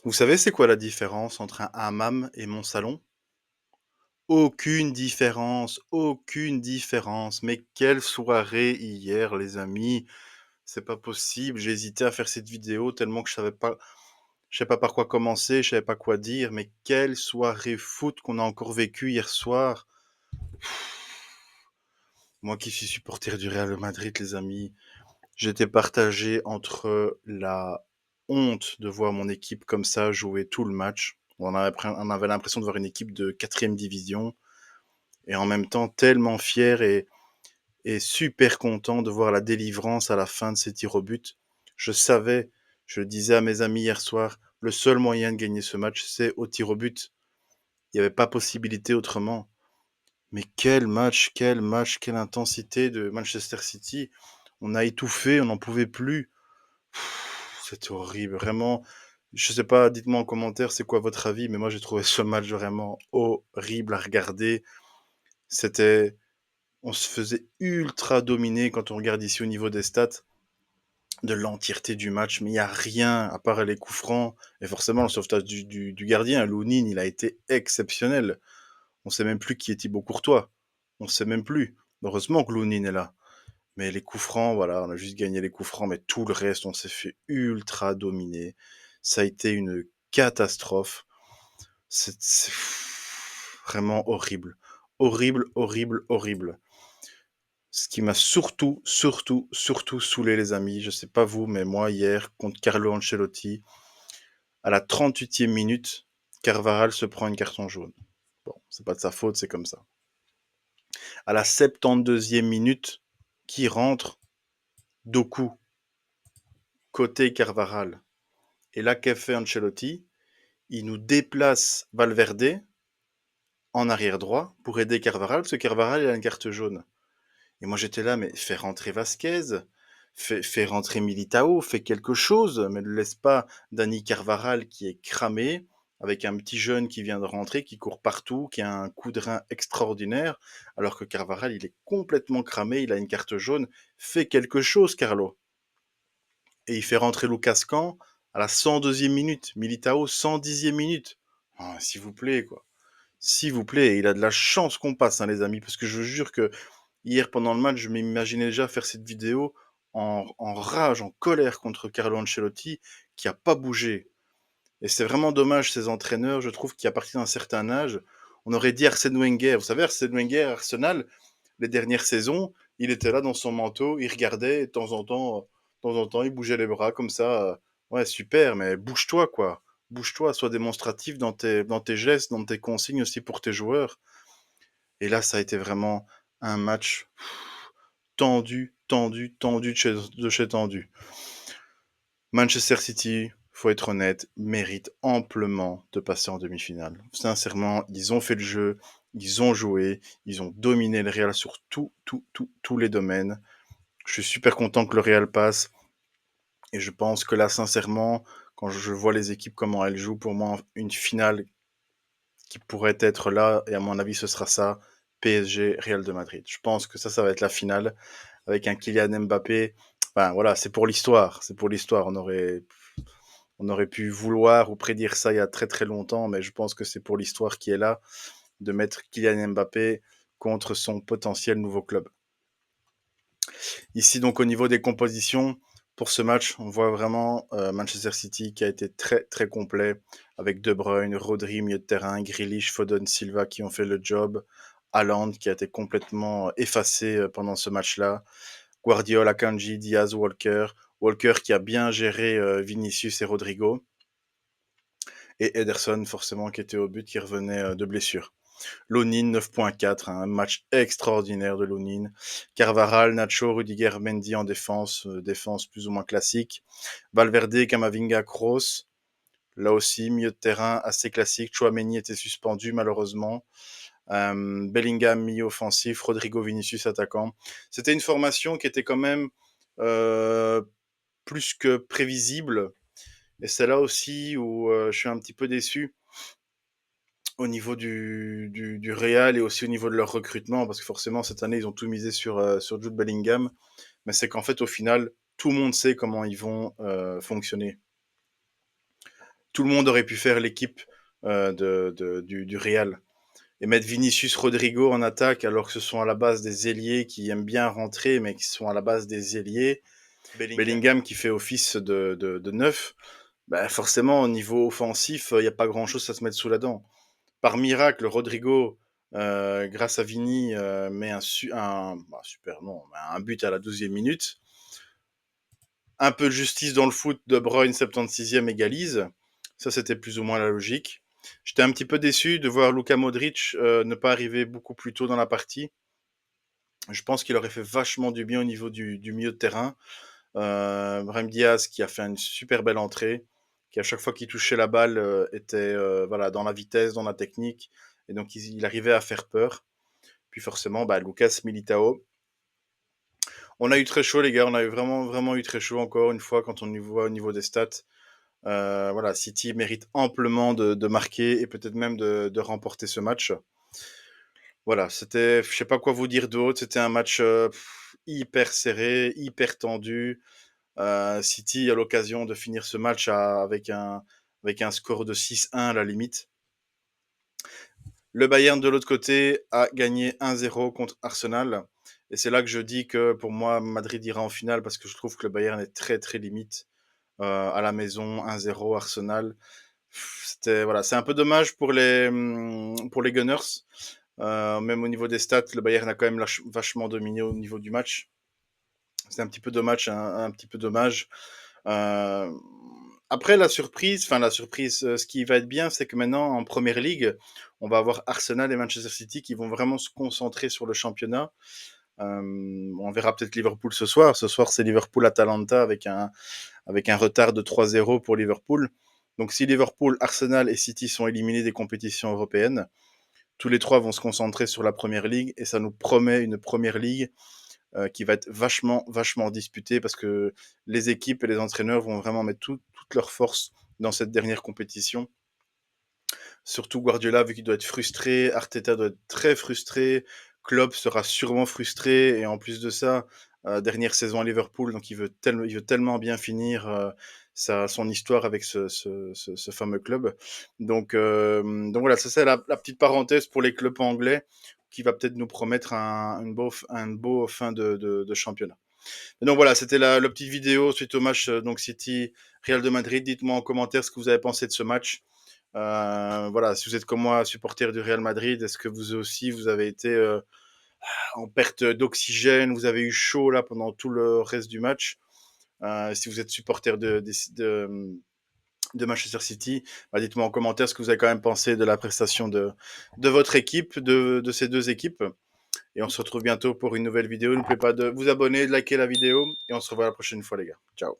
Vous savez, c'est quoi la différence entre un hammam et mon salon? Aucune différence, aucune différence. Mais quelle soirée hier, les amis! C'est pas possible. J'ai hésité à faire cette vidéo tellement que je savais pas par quoi commencer, je savais pas quoi dire. Mais quelle soirée foot qu'on a encore vécue hier soir. Moi qui suis supporter du Real Madrid, les amis, j'étais partagé entre la honte de voir mon équipe comme ça jouer tout le match. On avait l'impression de voir une équipe de quatrième division et en même temps tellement fier et super content de voir la délivrance à la fin de ces tirs au but. Je savais, je le disais à mes amis hier soir, le seul moyen de gagner ce match, c'est au tir au but. Il n'y avait pas possibilité autrement. Mais quel match, quelle intensité de Manchester City. On a étouffé, on n'en pouvait plus. C'était horrible, vraiment. Je sais pas, dites-moi en commentaire c'est quoi votre avis, mais moi j'ai trouvé ce match vraiment horrible à regarder. C'était, on se faisait ultra dominer quand on regarde ici au niveau des stats de l'entièreté du match, mais il y a rien à part les coups francs et forcément le sauvetage du gardien, Lounine, il a été exceptionnel. On sait même plus qui est Thibaut Courtois. On sait même plus. Heureusement que Lounine est là. Mais les coups francs, voilà, on a juste gagné les coups francs, mais tout le reste, on s'est fait ultra dominer. Ça a été une catastrophe. C'est vraiment horrible. Horrible, horrible, horrible. Ce qui m'a surtout saoulé, les amis, je sais pas vous, mais moi, hier, contre Carlo Ancelotti, à la 38e minute, Carvajal se prend une carton jaune. Bon, c'est pas de sa faute, c'est comme ça. À la 72e minute, qui rentre? Doku, côté Carvajal. Et là, qu'a fait Ancelotti? Il nous déplace Valverde en arrière droit pour aider Carvajal, parce que Carvajal il a une carte jaune. Et moi j'étais là, mais fais rentrer Vasquez, fais rentrer Militao, fais quelque chose, mais ne laisse pas Dani Carvajal qui est cramé, avec un petit jeune qui vient de rentrer, qui court partout, qui a un coup de rein extraordinaire, alors que Carvajal il est complètement cramé, il a une carte jaune. Fais quelque chose, Carlo. Et il fait rentrer Lucas Can à la 102e minute, Militao 110e minute. Ah, s'il vous plaît, quoi. S'il vous plaît, il a de la chance qu'on passe, hein, les amis, parce que je jure que hier, pendant le match, je m'imaginais déjà faire cette vidéo en rage, en colère contre Carlo Ancelotti, qui a pas bougé. Et c'est vraiment dommage, ces entraîneurs, je trouve qu'à partir d'un certain âge, on aurait dit Arsène Wenger. Vous savez, Arsène Wenger, Arsenal, les dernières saisons, il était là dans son manteau, il regardait, et de temps en temps, il bougeait les bras comme ça. Ouais, super, mais bouge-toi, quoi. Bouge-toi, sois démonstratif dans tes gestes, dans tes consignes aussi pour tes joueurs. Et là, ça a été vraiment un match tendu de chez tendu. Manchester City, faut être honnête, mérite amplement de passer en demi-finale. Sincèrement, ils ont fait le jeu, ils ont joué, ils ont dominé le Real sur tous les domaines. Je suis super content que le Real passe. Et je pense que là, sincèrement, quand je vois les équipes, comment elles jouent, pour moi, une finale qui pourrait être là, et à mon avis, ce sera ça, PSG, Real de Madrid. Je pense que ça va être la finale, avec un Kylian Mbappé. Enfin, voilà, c'est pour l'histoire, c'est pour l'histoire. On aurait pu vouloir ou prédire ça il y a très très longtemps, mais je pense que c'est pour l'histoire qui est là, de mettre Kylian Mbappé contre son potentiel nouveau club. Ici, donc, au niveau des compositions, pour ce match, on voit vraiment Manchester City qui a été très très complet, avec De Bruyne, Rodri, milieu de terrain, Grealish, Foden, Silva qui ont fait le job, Haaland qui a été complètement effacé pendant ce match-là, Guardiola, Akanji, Diaz, Walker, Walker qui a bien géré Vinicius et Rodrigo, et Ederson forcément qui était au but, qui revenait de blessure. Lonin 9.4, un match extraordinaire de Lonin. Carvaral, Nacho, Rudiger, Mendy en défense, défense plus ou moins classique. Valverde, Camavinga, Kroos, là aussi milieu de terrain assez classique. Chouameni était suspendu malheureusement. Bellingham milieu offensif, Rodrigo, Vinicius attaquant. C'était une formation qui était quand même euh, plus que prévisible. Et c'est là aussi où je suis un petit peu déçu au niveau du Real et aussi au niveau de leur recrutement, parce que forcément, cette année, ils ont tout misé sur Jude Bellingham. Mais c'est qu'en fait, au final, tout le monde sait comment ils vont fonctionner. tout le monde aurait pu faire l'équipe du Real. Et mettre Vinicius Rodrigo en attaque alors que ce sont à la base des ailiers qui aiment bien rentrer, mais qui sont à la base des ailiers. Bellingham qui fait office de neuf. Bah forcément, au niveau offensif, il n'y a pas grand-chose à se mettre sous la dent. Par miracle, Rodrigo, grâce à Vini, met super, non, un but à la 12e minute. Un peu de justice dans le foot, De Bruyne, 76e, égalise. Ça, c'était plus ou moins la logique. J'étais un petit peu déçu de voir Luka Modric ne pas arriver beaucoup plus tôt dans la partie. Je pense qu'il aurait fait vachement du bien au niveau du milieu de terrain. Brahim Diaz qui a fait une super belle entrée, qui à chaque fois qu'il touchait la balle était voilà, dans la vitesse, dans la technique, et donc il arrivait à faire peur. Puis forcément, Lucas Militao. On a eu très chaud les gars, on a eu vraiment eu très chaud encore une fois quand on y voit au niveau des stats. Voilà, City mérite amplement de marquer et peut-être même de remporter ce match. Voilà, c'était, je sais pas quoi vous dire d'autre, c'était un match hyper serré, hyper tendu. City a l'occasion de finir ce match avec un score de 6-1 à la limite. Le Bayern de l'autre côté a gagné 1-0 contre Arsenal. Et c'est là que je dis que pour moi, Madrid ira en finale parce que je trouve que le Bayern est très très limite. À la maison, 1-0 Arsenal. Voilà, c'est un peu dommage pour les Gunners. Même au niveau des stats, le Bayern a quand même vachement dominé au niveau du match. C'est un petit peu dommage, un petit peu dommage. Euh, Après la surprise, ce qui va être bien, c'est que maintenant en Première Ligue, on va avoir Arsenal et Manchester City qui vont vraiment se concentrer sur le championnat. On verra peut-être Liverpool ce soir. Ce soir, c'est Liverpool-Atalanta avec un retard de 3-0 pour Liverpool. Donc si Liverpool, Arsenal et City sont éliminés des compétitions européennes, tous les trois vont se concentrer sur la Première Ligue et ça nous promet une Première Ligue qui va être vachement disputée parce que les équipes et les entraîneurs vont vraiment mettre toute leur force dans cette dernière compétition. Surtout Guardiola, vu qu'il doit être frustré, Arteta doit être très frustré, Klopp sera sûrement frustré, et en plus de ça, dernière saison à Liverpool, donc il veut tellement bien finir son histoire avec ce fameux club. Donc voilà, ça c'est la petite parenthèse pour les clubs anglais qui va peut-être nous promettre un beau fin de championnat. Et donc voilà, c'était la petite vidéo suite au match donc City Real de Madrid. Dites-moi en commentaire ce que vous avez pensé de ce match. Voilà, si vous êtes comme moi supporter du Real Madrid, est-ce que vous aussi vous avez été en perte d'oxygène, vous avez eu chaud là pendant tout le reste du match? Si vous êtes supporter de Manchester City, dites-moi en commentaire ce que vous avez quand même pensé de la prestation de votre équipe, de ces deux équipes. Et on se retrouve bientôt pour une nouvelle vidéo. N'oubliez pas de vous abonner, de liker la vidéo. Et on se revoit la prochaine fois, les gars. Ciao.